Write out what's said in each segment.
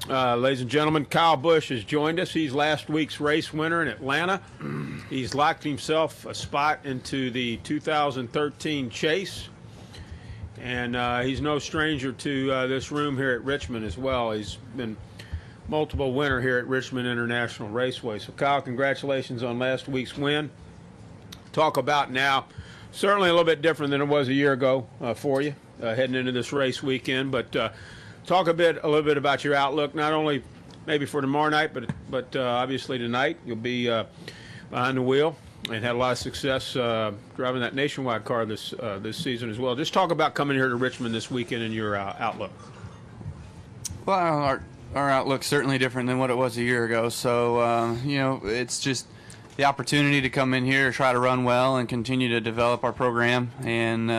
Ladies and gentlemen, Kyle Busch has joined us. He's last week's race winner in Atlanta. He's locked himself a spot into the 2013 Chase. And he's no stranger to this room here at Richmond as well. He's been multiple winner here at Richmond International Raceway. So, Kyle, congratulations on last week's win. Talk about now, certainly a little bit different than it was a year ago for you heading into this race weekend. But talk a little bit about your outlook, not only maybe for tomorrow night, but obviously tonight. You'll be behind the wheel and had a lot of success driving that Nationwide car this season as well. Just talk about coming here to Richmond this weekend and your outlook. Well, our outlook's certainly different than what it was a year ago. So, it's just the opportunity to come in here, try to run well, and continue to develop our program. And,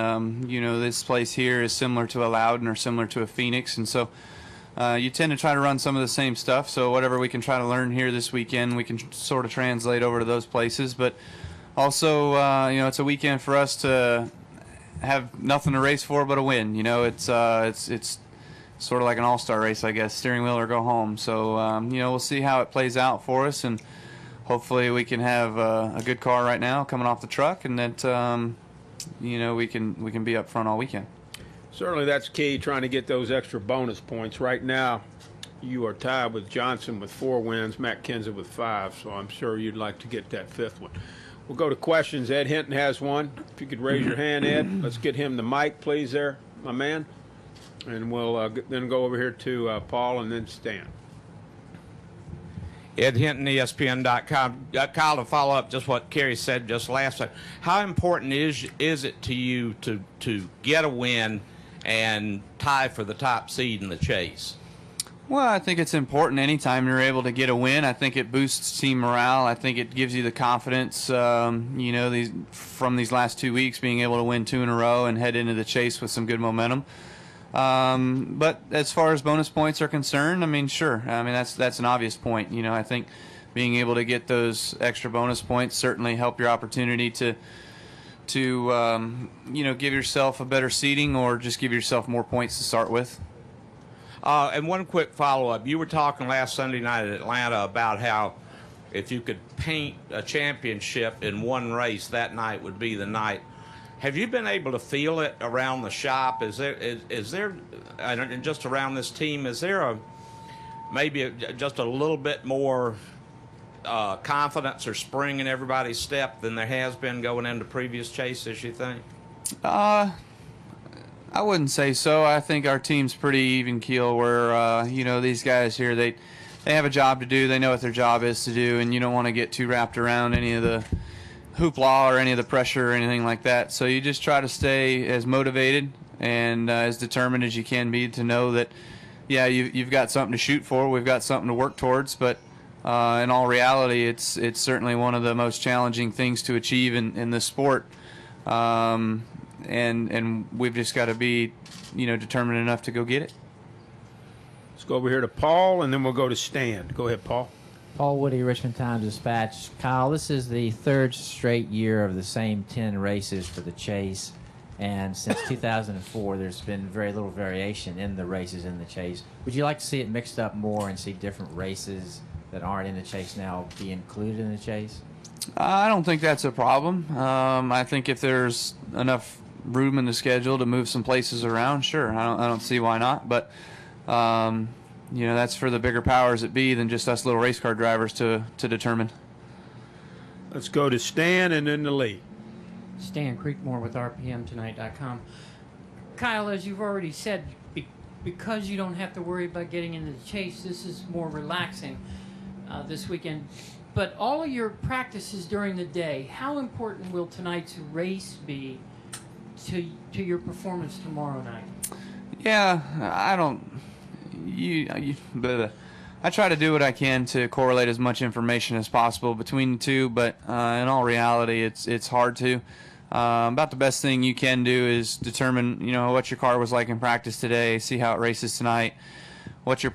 this place here is similar to a Loudon or similar to a Phoenix. And so you tend to try to run some of the same stuff. So whatever we can try to learn here this weekend, we can sort of translate over to those places. But also, it's a weekend for us to have nothing to race for but a win. It's sort of like an all-star race, I guess, steering wheel or go home. So, we'll see how it plays out for us, and hopefully we can have a good car right now coming off the truck, and that, we can be up front all weekend. Certainly that's key, trying to get those extra bonus points. Right now, you are tied with Johnson with 4 wins, Matt Kenseth with 5, so I'm sure you'd like to get that 5th one. We'll go to questions. Ed Hinton has one. If you could raise your hand, Ed. Let's get him the mic, please, there, my man. And we'll then go over here to Paul and then Stan. Ed Hinton, ESPN.com. Kyle, to follow up just what Kerry said just last time, how important is it to you to get a win and tie for the top seed in the Chase? Well, I think it's important anytime you're able to get a win. I think it boosts team morale. I think it gives you the confidence, from these last 2 weeks, being able to win 2 in a row and head into the Chase with some good momentum. But as far as bonus points are concerned, sure. That's an obvious point. I think being able to get those extra bonus points certainly help your opportunity to give yourself a better seeding or just give yourself more points to start with. And one quick follow-up. You were talking last Sunday night at Atlanta about how if you could paint a championship in one race, that night would be the night. Have you been able to feel it around the shop? Is there, and just around this team, is there just a little bit more confidence or spring in everybody's step than there has been going into previous chases, you think? I wouldn't say so. I think our team's pretty even keel where, these guys here, they have a job to do. They know what their job is to do, and you don't want to get too wrapped around any of the hoopla or any of the pressure or anything like that. So you just try to stay as motivated and as determined as you can be to know that, you've got something to shoot for. We've got something to work towards. But in all reality, it's certainly one of the most challenging things to achieve in this sport. And we've just got to be, determined enough to go get it. Let's go over here to Paul, and then we'll go to Stan. Go ahead, Paul. Paul Woody, Richmond Times-Dispatch. Kyle, this is the 3rd straight year of the same 10 races for the Chase, and since 2004, there's been very little variation in the races in the Chase. Would you like to see it mixed up more and see different races that aren't in the Chase now be included in the Chase? I don't think that's a problem. I think if there's enough room in the schedule to move some places around, sure. I don't see why not, but that's for the bigger powers that be than just us little race car drivers to determine. Let's go to Stan and then to Lee. Stan Creekmore with RPMTonight.com. Kyle, as you've already said, because you don't have to worry about getting into the Chase, this is more relaxing this weekend. But all of your practices during the day, how important will tonight's race be to your performance tomorrow night? Yeah, I try to do what I can to correlate as much information as possible between the two, but in all reality, it's hard to. About the best thing you can do is determine, what your car was like in practice today, see how it races tonight, what your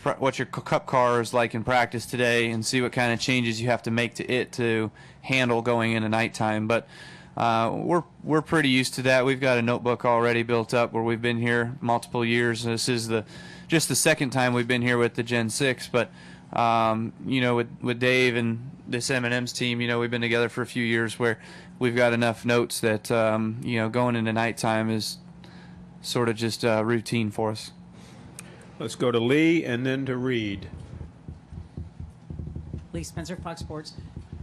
cup car is like in practice today, and see what kind of changes you have to make to it to handle going into nighttime. But we're pretty used to that. We've got a notebook already built up where we've been here multiple years. This is just the second time we've been here with the Gen 6, but with Dave and this M&M's team, we've been together for a few years where we've got enough notes that going into nighttime is sort of just routine for us. Let's go to Lee and then to Reed. Lee Spencer, Fox Sports.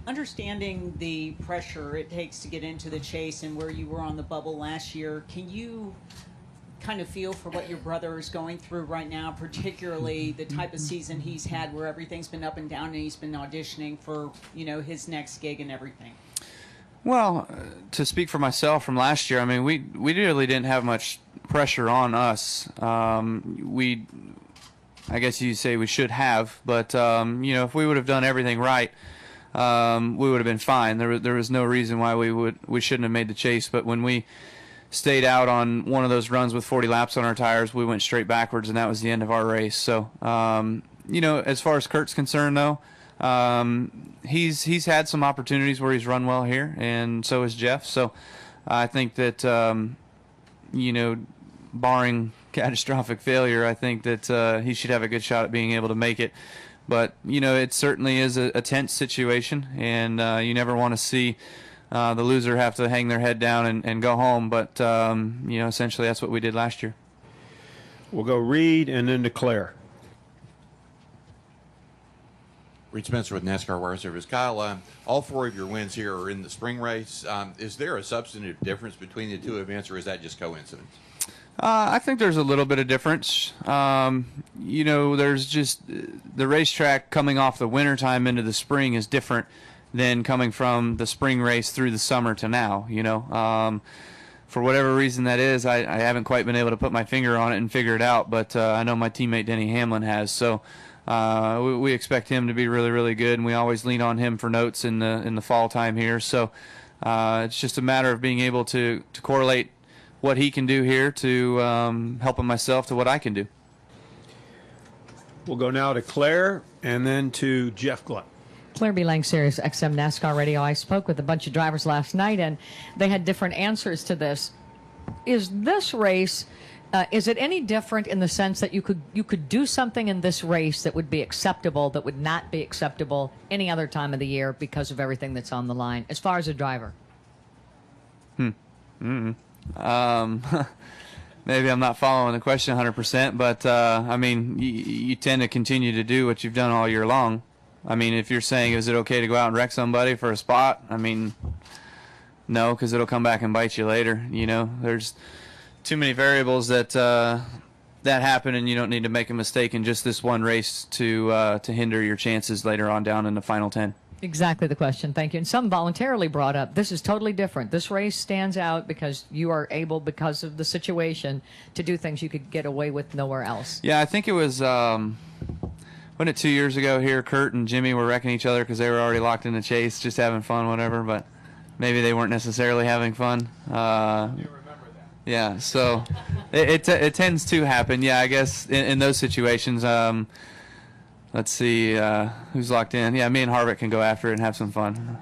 Understanding the pressure it takes to get into the chase and where you were on the bubble last year, can you kind of feel for what your brother is going through right now, particularly the type of season he's had where everything's been up and down and he's been auditioning for, his next gig and everything? Well, to speak for myself from last year, I mean, we really didn't have much pressure on us. I guess you'd say we should have, but if we would have done everything right, we would have been fine. There was no reason why we shouldn't have made the chase. But when we stayed out on one of those runs with 40 laps on our tires, we went straight backwards, and that was the end of our race. So as far as Kurt's concerned, though, he's had some opportunities where he's run well here, and so has Jeff. So I think that barring catastrophic failure, I think that he should have a good shot at being able to make it. But it certainly is a tense situation, and you never want to see the loser have to hang their head down and go home. But essentially that's what we did last year. We'll go Reed and then to Claire. Reed Spencer with NASCAR Wire Service. Kyle, all four of your wins here are in the spring race. Is there a substantive difference between the two events, or is that just coincidence? I think there's a little bit of difference. There's just the racetrack coming off the winter time into the spring is different than coming from the spring race through the summer to now. For whatever reason that is, I haven't quite been able to put my finger on it and figure it out, but I know my teammate Denny Hamlin has. So we expect him to be really, really good, and we always lean on him for notes in the fall time here. So it's just a matter of being able to correlate what he can do here to helping myself to what I can do. We'll go now to Claire and then to Jeff Gluck. Claire B. Lang, Sirius XM NASCAR Radio. I spoke with a bunch of drivers last night, and they had different answers to this. Is this race, is it any different in the sense that you could do something in this race that would be acceptable, that would not be acceptable any other time of the year because of everything that's on the line, as far as a driver? Maybe I'm not following the question 100%, but you tend to continue to do what you've done all year long. I mean, if you're saying, is it okay to go out and wreck somebody for a spot? I mean, no, because it'll come back and bite you later. There's too many variables that happen, and you don't need to make a mistake in just this one race to hinder your chances later on down in the final 10. Exactly the question. Thank you. And some voluntarily brought up, this is totally different. This race stands out because you are able, because of the situation, to do things you could get away with nowhere else. Yeah, I think it was, wasn't it 2 years ago here, Kurt and Jimmy were wrecking each other because they were already locked in the chase, just having fun, whatever, but maybe they weren't necessarily having fun. You remember that. Yeah, so it tends to happen. Yeah, I guess in those situations, let's see who's locked in. Yeah, me and Harvick can go after it and have some fun.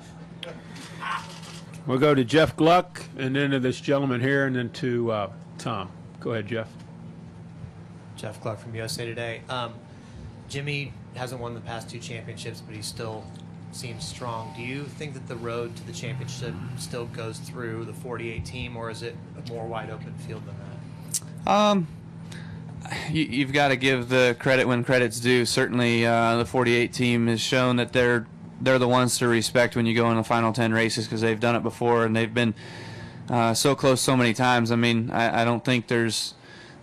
We'll go to Jeff Gluck and then to this gentleman here and then to Tom. Go ahead, Jeff. Jeff Gluck from USA Today. Jimmy hasn't won the past two championships, but he still seems strong. Do you think that the road to the championship still goes through the 48 team, or is it a more wide open field than that? You've got to give the credit when credit's due. Certainly, the 48 team has shown that they're the ones to respect when you go in the final 10 races because they've done it before and they've been so close so many times. I mean, I don't think there's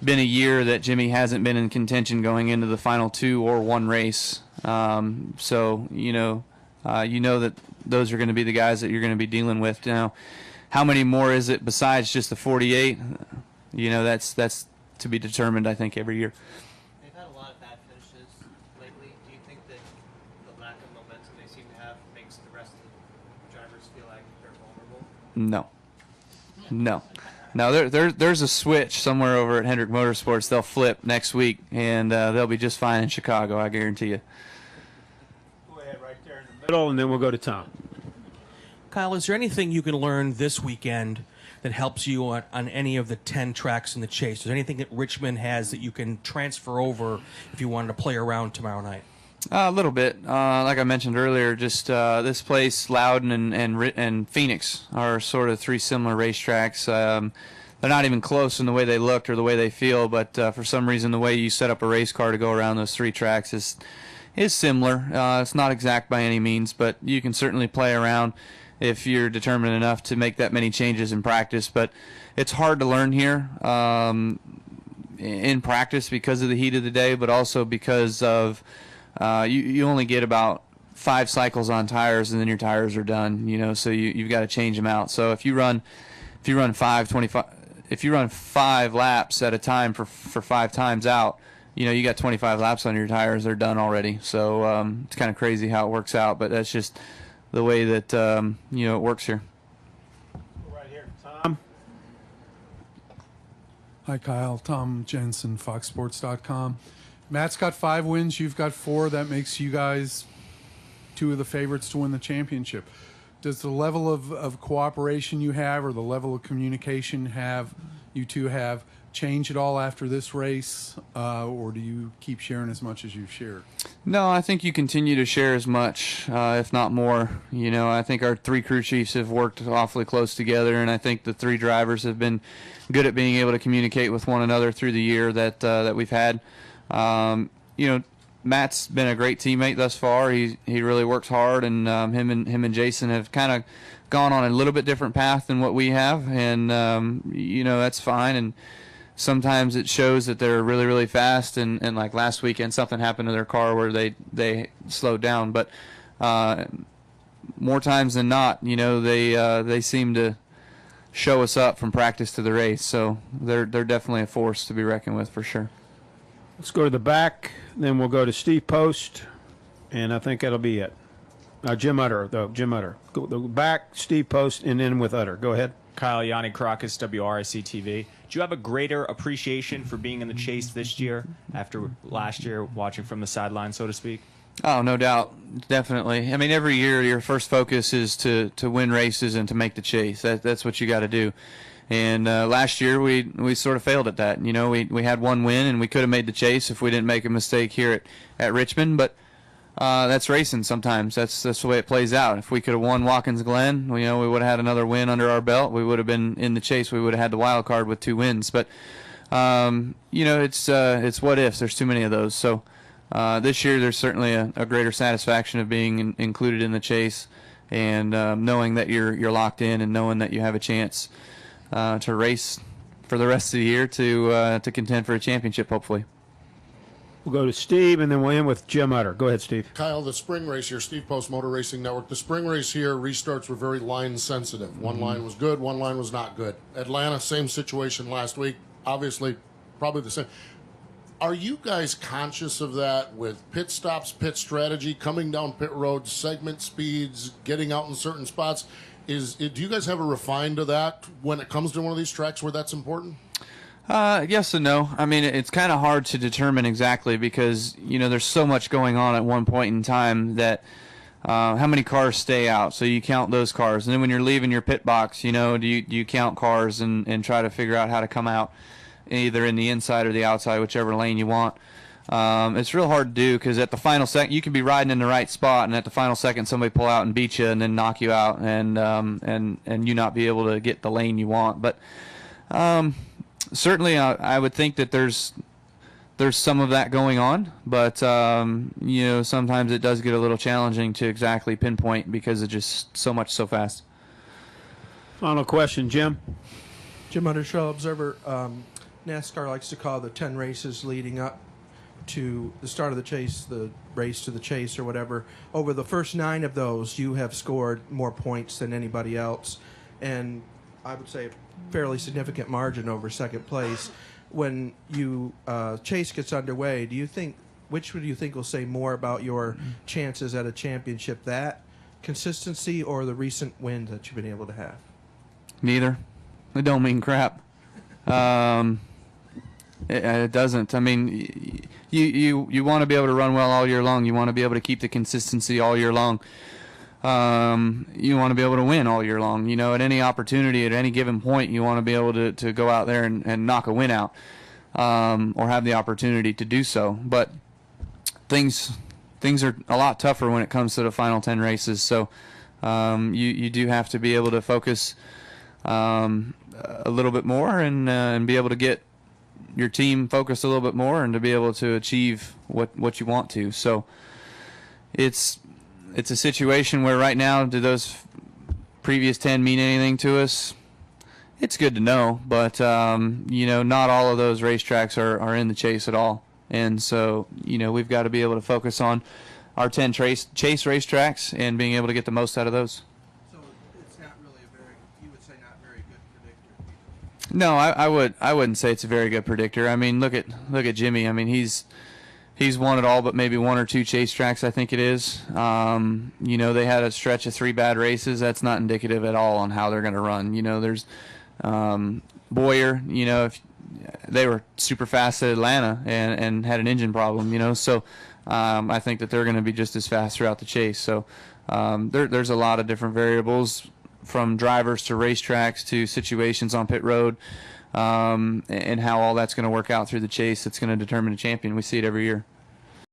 been a year that Jimmy hasn't been in contention going into the final two or one race. So you know that those are going to be the guys that you're going to be dealing with. Now, how many more is it besides just the 48? That's to be determined, I think, every year. They've had a lot of bad finishes lately. Do you think that the lack of momentum they seem to have makes the rest of the drivers feel like they're vulnerable? No, there's a switch somewhere over at Hendrick Motorsports. They'll flip next week, and they'll be just fine in Chicago, I guarantee you. Go ahead right there in the middle, and then we'll go to Tom. Kyle, is there anything you can learn this weekend that helps you on any of the 10 tracks in the Chase? Is there anything that Richmond has that you can transfer over if you wanted to play around tomorrow night? A little bit. Like I mentioned earlier, just this place, Loudon and Phoenix are sort of three similar racetracks. They're not even close in the way they look or the way they feel, but for some reason the way you set up a race car to go around those three tracks is similar. It's not exact by any means, but you can certainly play around if you're determined enough to make that many changes in practice. But it's hard to learn here in practice because of the heat of the day, but also because of you only get about 5 cycles on tires, and then your tires are done. So you've got to change them out. So if you run 5 laps at a time for 5 times out, you got 25 laps on your tires. They're done already. So it's kind of crazy how it works out, but that's just the way that it works here. Right here, Tom. Hi, Kyle. Tom Jensen, FoxSports.com. Matt's got 5 wins. You've got 4. That makes you guys 2 of the favorites to win the championship. Does the level of cooperation you have, or the level of communication you two have, change at all after this race, or do you keep sharing as much as you've shared? No, I think you continue to share as much, if not more. I think our 3 crew chiefs have worked awfully close together, and I think the 3 drivers have been good at being able to communicate with one another through the year that we've had. Matt's been a great teammate thus far. He really works hard, and him and Jason have kind of gone on a little bit different path than what we have, and that's fine. And sometimes it shows that they're really, really fast, and like last weekend something happened to their car where they slowed down. But more times than not, they seem to show us up from practice to the race. So they're definitely a force to be reckoned with for sure. Let's go to the back, then we'll go to Steve Post, and I think that'll be it. Jim Utter, though. Jim Utter. Go the back, Steve Post, and then with Utter. Go ahead. Kyle, Yanni Crocus, WRIC TV. Do you have a greater appreciation for being in the Chase this year after last year, watching from the sideline, so to speak? Oh, no doubt. Definitely. I mean, every year your first focus is to win races and to make the Chase. That's what you got to do. And last year we sort of failed at that. We had 1 win, and we could have made the Chase if we didn't make a mistake here at Richmond. But that's racing sometimes. That's the way it plays out. If we could have won Watkins Glen, we would have had another win under our belt. We would have been in the Chase. We would have had the wild card with 2 wins. But it's what ifs. There's too many of those. So this year there's certainly a greater satisfaction of being included in the Chase, and knowing that you're locked in, and knowing that you have a chance to race for the rest of the year to contend for a championship, hopefully. We'll go to Steve, and then we'll end with Jim Utter. Go ahead, Steve. Kyle, the spring race here, Steve Post, Motor Racing Network. The spring race here, restarts were very line sensitive. One line was good, one line was not good. Atlanta, same situation last week. Obviously, probably the same. Are you guys conscious of that with pit stops, pit strategy, coming down pit roads, segment speeds, getting out in certain spots? Do you guys have a refine to that when it comes to one of these tracks where that's important? Yes and no. I mean, it's kind of hard to determine exactly because, there's so much going on at one point in time that how many cars stay out. So you count those cars. And then when you're leaving your pit box, do you count cars and try to figure out how to come out either in the inside or the outside, whichever lane you want. It's real hard to do because at the final second you can be riding in the right spot, and at the final second somebody pull out and beat you and then knock you out, and you not be able to get the lane you want. But certainly I would think that there's some of that going on, but sometimes it does get a little challenging to exactly pinpoint because it's just so much so fast. Final question, Jim. Jim Undershaw, Observer. NASCAR likes to call the 10 races leading up to the start of the Chase, the race to the Chase or whatever. Over the first 9 of those, you have scored more points than anybody else, and I would say a fairly significant margin over second place. When you Chase gets underway, which would you think will say more about your chances at a championship, that consistency or the recent wins that you've been able to have? Neither. It don't mean crap. It doesn't. I mean, you want to be able to run well all year long. You want to be able to keep the consistency all year long. you want to be able to win all year long. You know, at any opportunity, at any given point, you want to be able to go out there and knock a win out, or have the opportunity to do so. But things are a lot tougher when it comes to the final 10 races. So you do have to be able to focus a little bit more and be able to get your team focused a little bit more and to be able to achieve what you want to. So it's a situation where right now, do those previous 10 mean anything to us? It's good to know, but you know, not all of those racetracks are in the Chase at all. And so, you know, we've got to be able to focus on our 10 Chase racetracks and being able to get the most out of those. So it's not really you would say not very good predictor. No, I wouldn't say it's a very good predictor. I mean, look at Jimmy. I mean, he's won it all, but maybe 1 or 2 Chase tracks, I think it is. You know, they had a stretch of 3 bad races. That's not indicative at all on how they're going to run. You know, there's Boyer. You know, if they were super fast at Atlanta and had an engine problem. You know, so I think that they're going to be just as fast throughout the Chase. So there's a lot of different variables, from drivers to racetracks to situations on pit road, and how all that's going to work out through the Chase. That's going to determine a champion. We see it every year.